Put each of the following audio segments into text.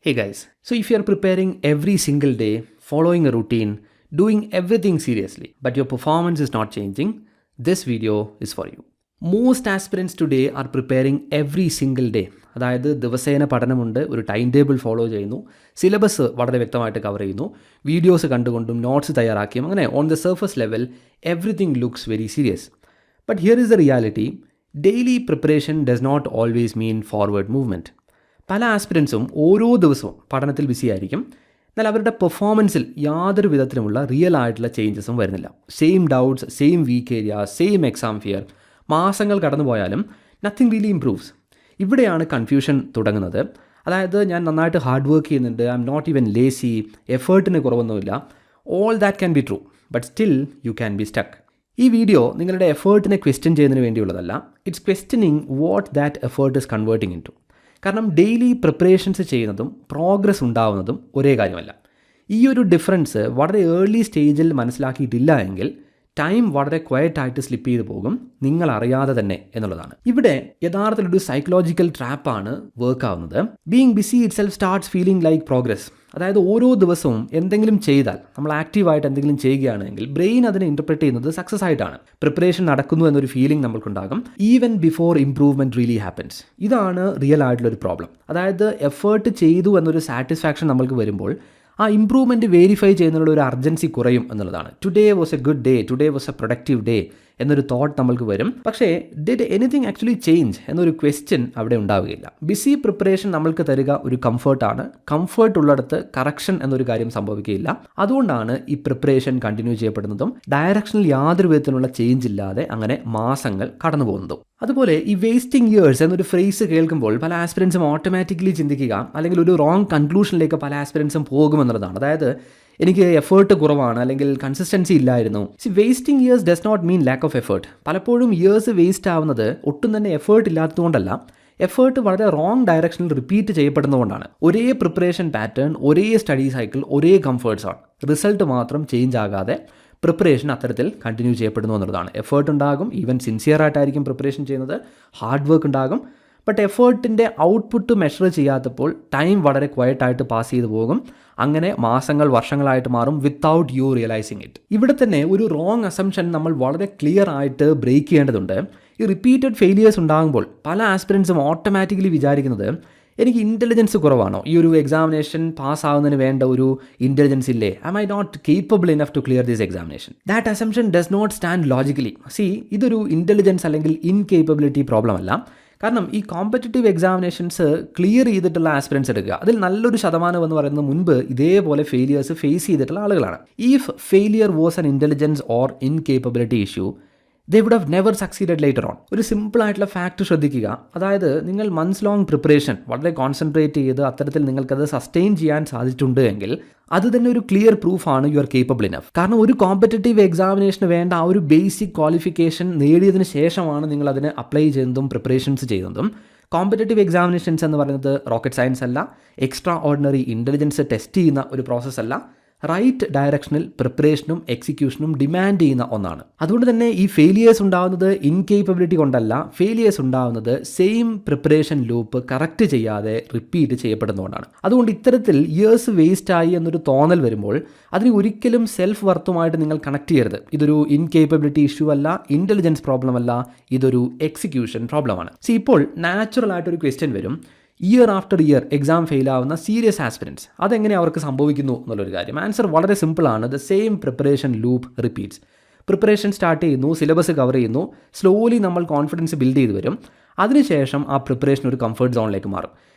Hey guys, so if you are preparing every single day, following a routine, doing everything seriously, but your performance is not changing, this video is for you. Most aspirants today are preparing every single day. അതായത് ദിവസേന പഠനമുണ്ട്, ഒരു time table follow ചെയ്യുന്നു, syllabus വളരെ വ്യക്തമായിട്ട് cover ചെയ്യുന്നു, videos കണ്ടുകൊണ്ടും notes തയ്യാറാക്കിയും അങ്ങനെ on the surface level everything looks very serious. But here is the reality, daily preparation does not always mean forward movement. പല ആസ്പിരൻസും ഓരോ ദിവസവും പഠനത്തിൽ ബിസി ആയിരിക്കും, എന്നാൽ അവരുടെ പെർഫോമൻസിൽ യാതൊരു വിധത്തിലുമുള്ള റിയൽ ആയിട്ടുള്ള ചേഞ്ചസും വരുന്നില്ല. Same doubts, same week area, same exam fear, മാസങ്ങൾ കടന്നു പോയാലും നത്തിങ് റിയലി ഇംപ്രൂവ്സ്. ഇവിടെയാണ് കൺഫ്യൂഷൻ തുടങ്ങുന്നത്. അതായത് ഞാൻ നന്നായിട്ട് ഹാർഡ് വർക്ക് ചെയ്യുന്നുണ്ട്, I'm not even lazy, എഫേർട്ടിന് കുറവൊന്നുമില്ല. All that can be true, but still you can be stuck. ഈ വീഡിയോ നിങ്ങളുടെ എഫേർട്ടിനെ ക്വസ്റ്റ്യൻ ചെയ്യുന്നതിന് വേണ്ടിയുള്ളതല്ല. It's questioning what that effort is converting in to. കാരണം ഡെയിലി പ്രിപ്പറേഷൻസ് ചെയ്യുന്നതും പ്രോഗ്രസ് ഉണ്ടാവുന്നതും ഒരേ കാര്യമല്ല. ഈ ഒരു ഡിഫറൻസ് വളരെ ഏർലി സ്റ്റേജിൽ മനസ്സിലാക്കിയിട്ടില്ല എങ്കിൽ ടൈം വളരെ ക്വയറ്റായിട്ട് സ്ലിപ്പ് ചെയ്ത് പോകും, നിങ്ങൾ അറിയാതെ തന്നെ എന്നുള്ളതാണ്. ഇവിടെ യഥാർത്ഥത്തിലൊരു സൈക്കോളജിക്കൽ ട്രാപ്പാണ് വർക്ക് ആവുന്നത്. Being busy itself starts feeling like progress. അതായത് ഓരോ ദിവസവും എന്തെങ്കിലും ചെയ്താൽ, നമ്മൾ ആക്റ്റീവായിട്ട് എന്തെങ്കിലും ചെയ്യുകയാണെങ്കിൽ ബ്രെയിൻ അതിനെ ഇൻ്റർപ്രറ്റ് ചെയ്യുന്നത് സക്സസ് ആയിട്ടാണ്. പ്രിപ്പറേഷൻ നടക്കുന്നു എന്നൊരു ഫീലിംഗ് നമ്മൾക്കുണ്ടാകും even before improvement really happens. ഇതാണ് റിയൽ ആയിട്ടുള്ളൊരു പ്രോബ്ലം. അതായത് എഫേർട്ട് ചെയ്തു എന്നൊരു സാറ്റിസ്ഫാക്ഷൻ നമ്മൾക്ക് വരുമ്പോൾ ആ ഇംപ്രൂവ്മെൻറ്റ് വെരിഫൈ ചെയ്യുന്നതിനുള്ള ഒരു അർജൻസി കുറയും എന്നുള്ളതാണ്. Today was A good day, today was A productive day എന്നൊരു തോട്ട് നമ്മൾക്ക് വരും. പക്ഷേ ഡിഡ് എനിത്തിങ് ആക്ച്വലി ചേഞ്ച് എന്നൊരു ക്വസ്റ്റ്യൻ അവിടെ ഉണ്ടാവുകയില്ല. ബിസി പ്രിപ്പറേഷൻ നമ്മൾക്ക് തരിക ഒരു കംഫർട്ടാണ്. കംഫർട്ട് ഉള്ളിടത്ത് കറക്ഷൻ എന്നൊരു കാര്യം സംഭവിക്കുകയില്ല. അതുകൊണ്ടാണ് ഈ പ്രിപ്പറേഷൻ കണ്ടിന്യൂ ചെയ്യപ്പെടുന്നതും ഡയറക്ഷനിൽ യാതൊരു വിധത്തിലുള്ള ചേഞ്ച് ഇല്ലാതെ അങ്ങനെ മാസങ്ങൾ കടന്നു പോകുന്നതും. അതുപോലെ ഈ വേസ്റ്റിംഗ് ഇയേഴ്സ് എന്നൊരു ഫ്രേസ് കേൾക്കുമ്പോൾ പല ആസ്പിരൻസും ഓട്ടോമാറ്റിക്കലി ചിന്തിക്കുക, അല്ലെങ്കിൽ ഒരു റോങ് കൺക്ലൂഷനിലേക്ക് പല ആസ്പിരൻസും പോകുമെന്നുള്ളതാണ്. അതായത് എനിക്ക് എഫേർട്ട് കുറവാണ്, അല്ലെങ്കിൽ കൺസിസ്റ്റൻസി ഇല്ലായിരുന്നു. Wasting years does not mean lack of effort. പലപ്പോഴും ഇയേഴ്സ് വേസ്റ്റ് ആവുന്നത് ഒട്ടും തന്നെ എഫേർട്ട് ഇല്ലാത്തതുകൊണ്ടല്ല, എഫേർട്ട് വളരെ റോങ് ഡയറക്ഷനിൽ റിപ്പീറ്റ് ചെയ്യപ്പെടുന്നതുകൊണ്ടാണ്. ഒരേ പ്രിപ്പറേഷൻ പാറ്റേൺ, ഒരേ സ്റ്റഡി സൈക്കിൾ, ഒരേ കംഫേർട്ട്സ് ആണ്, റിസൾട്ട് മാത്രം ചേഞ്ച് ആകാതെ പ്രിപ്പറേഷൻ അത്തരത്തിൽ കണ്ടിന്യൂ ചെയ്യപ്പെടുന്നു എന്നുള്ളതാണ്. എഫേർട്ട് ഉണ്ടാകും, ഈവൻ സിൻസിയർ ആയിട്ടായിരിക്കും പ്രിപ്പറേഷൻ ചെയ്യുന്നത്, ഹാർഡ് വർക്ക് ഉണ്ടാകും. ബട്ട് എഫേർട്ടിൻ്റെ ഔട്ട്പുട്ട് മെഷർ ചെയ്യാത്തപ്പോൾ ടൈം വളരെ ക്വയറ്റായിട്ട് പാസ് ചെയ്തു പോകും. അങ്ങനെ മാസങ്ങൾ വർഷങ്ങളായിട്ട് മാറും വിത്തൗട്ട് യു റിയലൈസിങ് ഇറ്റ്. ഇവിടെ തന്നെ ഒരു റോങ് അസംഷൻ നമ്മൾ വളരെ ക്ലിയർ ആയിട്ട് ബ്രേക്ക് ചെയ്യേണ്ടതുണ്ട്. ഈ റിപ്പീറ്റഡ് ഫെയിലിയേഴ്സ് ഉണ്ടാകുമ്പോൾ പല ആസ്പിരൻസും ഓട്ടോമാറ്റിക്കലി വിചാരിക്കുന്നത് എനിക്ക് ഇൻ്റലിജൻസ് കുറവാണോ, ഈ ഒരു എക്സാമിനേഷൻ പാസ്സാവുന്നതിന് വേണ്ട ഒരു ഇൻ്റലിജൻസ് ഇല്ലേ, am I not capable enough to clear this examination. That assumption does not stand logically. ഇതൊരു ഇൻ്റലിജൻസ് അല്ലെങ്കിൽ ഇൻകേപ്പബിലിറ്റി പ്രോബ്ലം അല്ല. കാരണം ഈ കോമ്പറ്റേറ്റീവ് എക്സാമിനേഷൻസ് ക്ലിയർ ചെയ്തിട്ടുള്ള ആസ്പിരൻസ് എടുക്കുക, അതിൽ നല്ലൊരു ശതമാനം എന്ന് പറയുന്നത് മുൻപ് ഇതേപോലെ ഫെയിലിയേഴ്സ് ഫേസ് ചെയ്തിട്ടുള്ള ആളുകളാണ്. If failure was an intelligence or incapability issue, they would have never succeeded later on. ഒരു സിമ്പിൾ ആയിട്ടുള്ള ഫാക്ട് ശ്രദ്ധിക്കുക. അതായത് നിങ്ങൾ മന്ത്സ് ലോങ് പ്രിപ്പറേഷൻ വളരെ കോൺസെൻട്രേറ്റ് ചെയ്ത് അത്തരത്തിൽ നിങ്ങൾക്കത് സസ്റ്റെയിൻ ചെയ്യാൻ സാധിച്ചിട്ടുണ്ട് എങ്കിൽ അത് തന്നെ ഒരു ക്ലിയർ പ്രൂഫാണ് യു ആർ കേപ്പബിൾ ഇനഫ്. കാരണം ഒരു കോമ്പറ്റേറ്റീവ് എക്സാമിനേഷന് വേണ്ട ആ ഒരു ബേസിക് ക്വാളിഫിക്കേഷൻ നേടിയതിന് ശേഷമാണ് നിങ്ങൾ അതിന് അപ്ലൈ ചെയ്യുന്നതും പ്രിപ്പറേഷൻസ് ചെയ്യുന്നതും. കോമ്പറ്റേറ്റീവ് എക്സാമിനേഷൻസ് എന്ന് പറയുന്നത് റോക്കറ്റ് സയൻസ് അല്ല, എക്സ്ട്രാ ഓർഡിനറി ഇൻ്റലിജൻസ് ടെസ്റ്റ് ചെയ്യുന്ന ഒരു പ്രോസസ്സ് അല്ല, റൈറ്റ് ഡയറക്ഷനിൽ പ്രിപ്പറേഷനും എക്സിക്യൂഷനും ഡിമാൻഡ് ചെയ്യുന്ന ഒന്നാണ്. അതുകൊണ്ട് തന്നെ ഈ ഫെയിലിയേഴ്സ് ഉണ്ടാകുന്നത് ഇൻകേപ്പബിലിറ്റി കൊണ്ടല്ല, ഫെയിലിയേഴ്സ് ഉണ്ടാകുന്നത് സെയിം പ്രിപ്പറേഷൻ ലൂപ്പ് കറക്റ്റ് ചെയ്യാതെ റിപ്പീറ്റ് ചെയ്യപ്പെടുന്നതുകൊണ്ടാണ്. അതുകൊണ്ട് ഇത്തരത്തിൽ ഇയേഴ്സ് വേസ്റ്റ് ആയി എന്നൊരു തോന്നൽ വരുമ്പോൾ അതിന് ഒരിക്കലും സെൽഫ് വർത്തുമായിട്ട് നിങ്ങൾ കണക്ട് ചെയ്യരുത്. ഇതൊരു ഇൻകേപ്പബിലിറ്റി ഇഷ്യൂ അല്ല, ഇൻ്റലിജൻസ് പ്രോബ്ലം അല്ല, ഇതൊരു എക്സിക്യൂഷൻ പ്രോബ്ലമാണ്. ഇപ്പോൾ നാച്ചുറൽ ആയിട്ടൊരു ക്വസ്റ്റ്യൻ വരും, year after year exam fail ആവുന്ന സീരിയസ് ആസ്പിരൻസ് അതെങ്ങനെ അവർക്ക് സംഭവിക്കുന്നു എന്നുള്ളൊരു കാര്യം. ആൻസർ വളരെ സിമ്പിളാണ്. The same preparation loop repeats. Preparation start ചെയ്യുന്നു, സിലബസ് കവർ ചെയ്യുന്നു, സ്ലോലി നമ്മൾ കോൺഫിഡൻസ് ബിൽഡ് ചെയ്ത് വരും. അതിനുശേഷം ആ പ്രിപ്പറേഷൻ ഒരു കംഫർട്ട് സോണിലേക്ക് മാറും.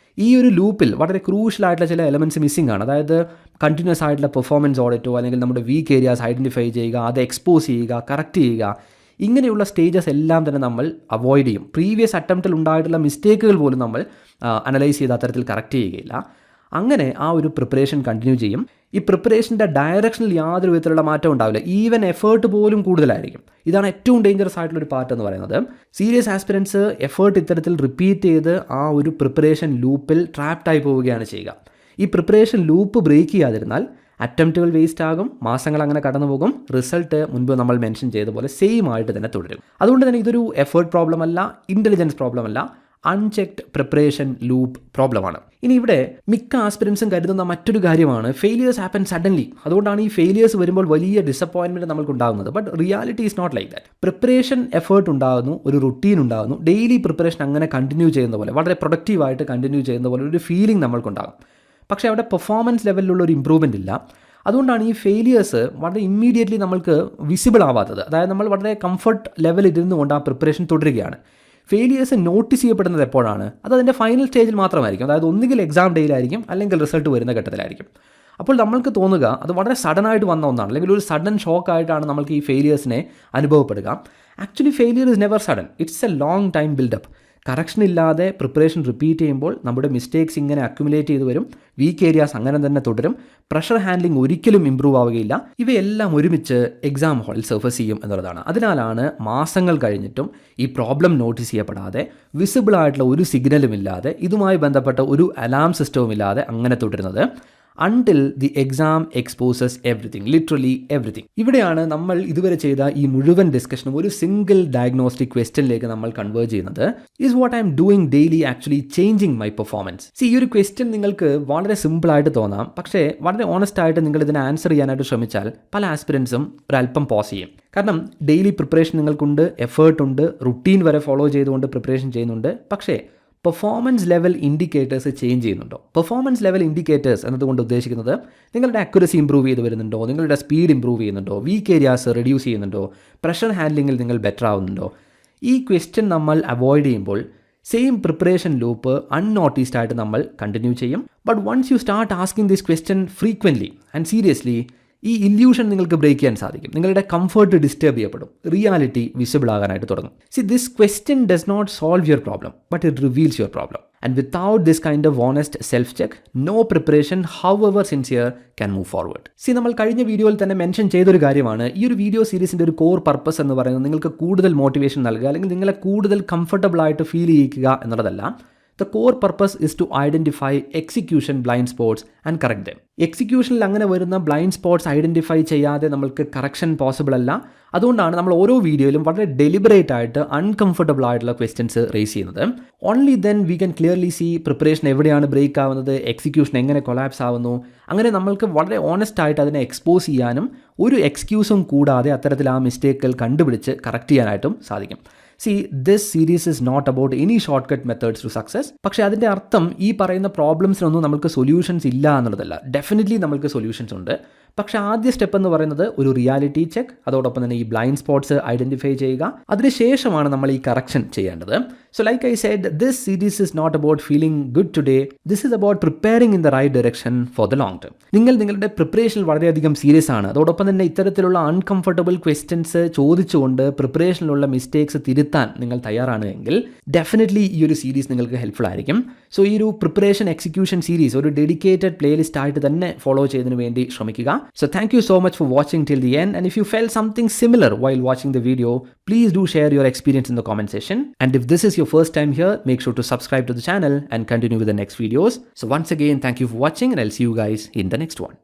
ഈ ഒരു ലൂപ്പിൽ വളരെ ക്രൂഷ്യൽ ആയിട്ടുള്ള ചില എലമെൻറ്റ്സ് മിസ്സിംഗ് ആണ്. അതായത് കണ്ടിന്യൂസ് ആയിട്ടുള്ള പെർഫോമൻസ് ഓഡിറ്റോ അല്ലെങ്കിൽ നമ്മുടെ വീക്ക് ഏരിയാസ് ഐഡൻറ്റിഫൈ ചെയ്യുക, അത് എക്സ്പോസ് ചെയ്യുക, കറക്റ്റ് ചെയ്യുക, ഇങ്ങനെയുള്ള സ്റ്റേജസ് എല്ലാം തന്നെ നമ്മൾ അവോയ്ഡ് ചെയ്യും. പ്രീവിയസ് അറ്റംപ്റ്റിൽ ഉണ്ടായിട്ടുള്ള മിസ്റ്റേക്കുകൾ പോലും നമ്മൾ അനലൈസ് ചെയ്ത് അത്തരത്തിൽ കറക്റ്റ് ചെയ്യുകയില്ല. അങ്ങനെ ആ ഒരു പ്രിപ്പറേഷൻ കണ്ടിന്യൂ ചെയ്യും. ഈ പ്രിപ്പറേഷൻ്റെ ഡയറക്ഷനിൽ യാതൊരു വിധത്തിലുള്ള മാറ്റം ഉണ്ടാവില്ല, ഈവൻ എഫേർട്ട് പോലും കൂടുതലായിരിക്കും. ഇതാണ് ഏറ്റവും ഡേഞ്ചറസ് ആയിട്ടുള്ളൊരു പാർട്ട് എന്ന് പറയുന്നത്. സീരിയസ് ആസ്പിരൻസ് എഫേർട്ട് ഇത്തരത്തിൽ റിപ്പീറ്റ് ചെയ്ത് ആ ഒരു പ്രിപ്പറേഷൻ ലൂപ്പിൽ ട്രാപ്ഡായി പോവുകയാണ് ചെയ്യുക. ഈ പ്രിപ്പറേഷൻ ലൂപ്പ് ബ്രേക്ക് ചെയ്യാതിരുന്നാൽ അറ്റംപ്റ്റുകൾ വേസ്റ്റ് ആകും, മാസങ്ങൾ അങ്ങനെ കടന്നു പോകും, റിസൾട്ട് മുൻപ് നമ്മൾ മെൻഷൻ ചെയ്ത പോലെ സെയിം ആയിട്ട് തന്നെ തുടരും. അതുകൊണ്ട് തന്നെ ഇതൊരു എഫേർട്ട് പ്രോബ്ലം അല്ല, ഇൻ്റലിജൻസ് പ്രോബ്ലം അല്ല, അൺചെക്ഡ് പ്രിപ്പറേഷൻ ലൂപ്പ് പ്രോബ്ലമാണ്. ഇനി ഇവിടെ മിക്ക ആസ്പിരൻസും കരുതുന്ന മറ്റൊരു കാര്യമാണ് ഫെയിലിയേഴ്സ് ഹാപ്പൻ സഡൻലി. അതുകൊണ്ടാണ് ഈ ഫെയിലിയേഴ്സ് വരുമ്പോൾ വലിയ ഡിസപ്പോയിൻമെൻറ്റ് നമ്മൾക്ക് ഉണ്ടാകുന്നത്. But reality is not like that. Preparation effort ഉണ്ടാകുന്നു, ഒരു റുട്ടീൻ ഉണ്ടാകുന്നു, ഡെയിലി പ്രിപ്പറേഷൻ അങ്ങനെ കണ്ടിന്യൂ ചെയ്യുന്ന പോലെ, വളരെ പ്രൊഡക്റ്റീവായിട്ട് കണ്ടിന്യൂ ചെയ്യുന്ന പോലെ ഒരു ഫീലിംഗ് നമ്മൾക്കുണ്ടാകും. പക്ഷേ അവിടെ പെർഫോമൻസ് ലെവലിലുള്ള ഒരു ഇമ്പ്രൂവ്മെൻ്റ് ഇല്ല. അതുകൊണ്ടാണ് ഈ ഫെയിലിയേഴ്സ് വളരെ ഇമ്മീഡിയറ്റ്ലി നമ്മൾക്ക് വിസിബിൾ ആവാത്തത്. അതായത് നമ്മൾ വളരെ കംഫർട്ട് ലെവലിൽ ഇരുന്നുകൊണ്ട് ആ പ്രിപ്പറേഷൻ തുടരുകയാണ്. ഫെയിലിയേഴ്സ് നോട്ടീസ് ചെയ്യപ്പെടുന്നത് എപ്പോഴാണ്? അത് അതിൻ്റെ ഫൈനൽ സ്റ്റേജിൽ മാത്രമായിരിക്കും. അതായത് ഒന്നുകിൽ എക്സാം ഡേയിലായിരിക്കും, അല്ലെങ്കിൽ റിസൾട്ട് വരുന്ന ഘട്ടത്തിലായിരിക്കും. അപ്പോൾ നമ്മൾക്ക് തോന്നുക അത് വളരെ സഡനായിട്ട് വന്ന ഒന്നാണ്, അല്ലെങ്കിൽ ഒരു സഡൻ ഷോക്കായിട്ടാണ് നമ്മൾക്ക് ഈ ഫെയിലിയേഴ്സിനെ അനുഭവപ്പെടുക. Actually failure is never sudden. It's a long time buildup. Correction ഇല്ലാതെ പ്രിപ്പറേഷൻ റിപ്പീറ്റ് ചെയ്യുമ്പോൾ നമ്മുടെ മിസ്റ്റേക്സ് ഇങ്ങനെ അക്യുമുലേറ്റ് ചെയ്ത് വരും. വീക്ക് ഏരിയാസ് അങ്ങനെ തന്നെ തുടരും. പ്രഷർ ഹാൻഡ്ലിംഗ് ഒരിക്കലും ഇമ്പ്രൂവ് ആവുകയില്ല. ഇവയെല്ലാം ഒരുമിച്ച് എക്സാം ഹാളിൽ സർഫസ് ചെയ്യും എന്നുള്ളതാണ്. അതിനാലാണ് മാസങ്ങൾ കഴിഞ്ഞിട്ടും ഈ പ്രോബ്ലം നോട്ടീസ് ചെയ്യപ്പെടാതെ, വിസിബിൾ ആയിട്ടുള്ള ഒരു സിഗ്നലും ഇല്ലാതെ, ഇതുമായി ബന്ധപ്പെട്ട ഒരു അലാം സിസ്റ്റവും ഇല്ലാതെ അങ്ങനെ തുടരുന്നത്. until the exam exposes everything, literally everything. ഇവിടെയാണ് നമ്മൾ ഇതുവരെ ചെയ്ത ഈ മുഴുവൻ ഡിസ്കഷനും ഒരു സിംഗിൾ ഡയഗ്നോസ്റ്റിക് ക്വസ്റ്റ്യനിലേക്ക് നമ്മൾ കൺവേർട്ട് ചെയ്യുന്നത്. Is what I am doing daily actually changing my performance? ഈ ഒരു ക്വസ്റ്റ്യൻ നിങ്ങൾക്ക് വളരെ സിമ്പിളായിട്ട് തോന്നാം, പക്ഷേ വളരെ ഓണസ്റ്റ് ആയിട്ട് നിങ്ങൾ ഇതിനെ ആൻസർ ചെയ്യാനായിട്ട് ശ്രമിച്ചാൽ പല ആസ്പിരൻസും ഒരല്പം പോസ് ചെയ്യും. കാരണം ഡെയിലി പ്രിപ്പറേഷൻ നിങ്ങൾക്കുണ്ട്, എഫേർട്ടുണ്ട്, റുട്ടീൻ വരെ ഫോളോ ചെയ്തുകൊണ്ട് പ്രിപ്പറേഷൻ ചെയ്യുന്നുണ്ട്. പക്ഷേ പെർഫോമൻസ് ലെവൽ ഇൻഡിക്കേറ്റേഴ്സ് ചേഞ്ച് ചെയ്യുന്നുണ്ടോ? പെർഫോമൻസ് ലെവൽ ഇൻഡിക്കേറ്റേഴ്സ് എന്നതുകൊണ്ട് ഉദ്ദേശിക്കുന്നത് നിങ്ങളുടെ അക്യുറസി ഇമ്പ്രൂവ് ചെയ്ത് വരുന്നുണ്ടോ, നിങ്ങളുടെ സ്പീഡ് ഇമ്പ്രൂവ് ചെയ്യുന്നുണ്ടോ, വീക്ക് ഏരിയാസ് റെഡ്യൂസ് ചെയ്യുന്നുണ്ടോ, പ്രഷർ ഹാൻഡ്ലിങ്ങിൽ നിങ്ങൾ ബെറ്റർ ആവുന്നുണ്ടോ? ഈ ക്വസ്റ്റ്യൻ നമ്മൾ അവോയ്ഡ് ചെയ്യുമ്പോൾ സെയിം പ്രിപ്പറേഷൻ ലൂപ്പ് അൺനോട്ടീസ്ഡ് ആയിട്ട് നമ്മൾ കണ്ടിന്യൂ ചെയ്യും. But once you start asking this question frequently and seriously, ഈ ഇല്യൂഷൻ നിങ്ങൾക്ക് ബ്രേക്ക് ചെയ്യാൻ സാധിക്കും. നിങ്ങളുടെ കംഫർട്ട് ഡിസ്റ്റർബ് ചെയ്യപ്പെടും, റിയാലിറ്റി വിസിബിൾ ആകാനായിട്ട് തുടങ്ങും. This question does not solve your problem, but it reveals your problem. And without this kind of honest self check, no preparation however sincere can move forward. നമ്മൾ കഴിഞ്ഞ വീഡിയോയിൽ തന്നെ mention ചെയ്തൊരു കാര്യമാണ്, ഈ ഒരു വീഡിയോ സീരീസിൻ്റെ ഒരു കോർ പർപ്പസ് എന്ന് പറയുന്നത് നിങ്ങൾക്ക് കൂടുതൽ മോട്ടിവേഷൻ നൽകുക, അല്ലെങ്കിൽ നിങ്ങളെ കൂടുതൽ കംഫർട്ടബിൾ ആയിട്ട് ഫീൽ ചെയ്യിക്കുക എന്നുള്ളതല്ല. The core purpose is to identify execution blind spots and correct them. എക്സിക്യൂഷനിൽ അങ്ങനെ വരുന്ന ബ്ലൈൻഡ് സ്പോട്ട്സ് ഐഡൻറ്റിഫൈ ചെയ്യാതെ നമ്മൾക്ക് കറക്ഷൻ പോസിബിൾ അല്ല. അതുകൊണ്ടാണ് നമ്മൾ ഓരോ വീഡിയോയിലും വളരെ ഡെലിബറേറ്റ് ആയിട്ട് അൺകംഫർട്ടബിൾ ആയിട്ടുള്ള ക്വസ്റ്റ്യൻസ് റേസ് ചെയ്യുന്നത്. Only then we can clearly see preparation എവിടെയാണ് ബ്രേക്ക് ആവുന്നത്, എക്സിക്യൂഷൻ എങ്ങനെ കൊളാപ്സ് ആവുന്നു. അങ്ങനെ നമ്മൾക്ക് വളരെ ഓണസ്റ്റ് ആയിട്ട് അതിനെ എക്സ്പോസ് ചെയ്യാനും ഒരു എക്സ്ക്യൂസും കൂടാതെ അത്തരത്തിൽ ആ മിസ്റ്റേക്കുകൾ കണ്ടുപിടിച്ച് കറക്റ്റ് ചെയ്യാനായിട്ടും സാധിക്കും. this series is not about any shortcut methods to success. പക്ഷേ അതിൻ്റെ അർത്ഥം ഈ പറയുന്ന പ്രോബ്ലംസിനൊന്നും നമുക്ക് സൊല്യൂഷൻസ് ഇല്ല എന്നുള്ളതല്ല. ഡെഫിനറ്റ്ലി നമുക്ക് സൊല്യൂഷൻസ് ഉണ്ട്. പക്ഷേ ആദ്യ സ്റ്റെപ്പ് എന്ന് പറയുന്നത് ഒരു റിയാലിറ്റി ചെക്ക്, അതോടൊപ്പം തന്നെ ഈ ബ്ലൈൻഡ് സ്പോട്ട്സ് ഐഡൻറ്റിഫൈ ചെയ്യുക. അതിനുശേഷമാണ് നമ്മൾ ഈ കറക്ഷൻ ചെയ്യേണ്ടത്. So like I said, this series is not about feeling good today. This is about preparing in the right direction for the long term. നിങ്ങളുടെ പ്രിപ്പറേഷനിൽ വളരെയധികം സീരിയസ് ആണ്. അതോടൊപ്പം തന്നെ ഇത്തരത്തിലുള്ള അൺകംഫർട്ടബിൾ ക്വസ്റ്റ്യൻസ് ചോദിച്ചുകൊണ്ട് പ്രിപ്പറേഷനിലുള്ള മിസ്റ്റേക്സ് തിരുത്താൻ നിങ്ങൾ തയ്യാറാണ് എങ്കിൽ ഡെഫിനറ്റ്ലി ഈ ഒരു സീരീസ് നിങ്ങൾക്ക് ഹെൽപ്ഫുൾ ആയിരിക്കും. സോ ഈ ഒരു പ്രിപ്പറേഷൻ എക്സിക്യൂഷൻ സീരീസ് ഒരു ഡെഡിക്കേറ്റഡ് പ്ലേലിസ്റ്റ് ആയിട്ട് തന്നെ ഫോളോ ചെയ്തതിന് വേണ്ടി ശ്രമിക്കുക. So thank you so much for watching till the end, and if you felt something similar while watching the video, please do share your experience in the comment section. And if this is your first time here, make sure to subscribe to the channel and continue with the next videos. So once again, thank you for watching, and I'll see you guys in the next one.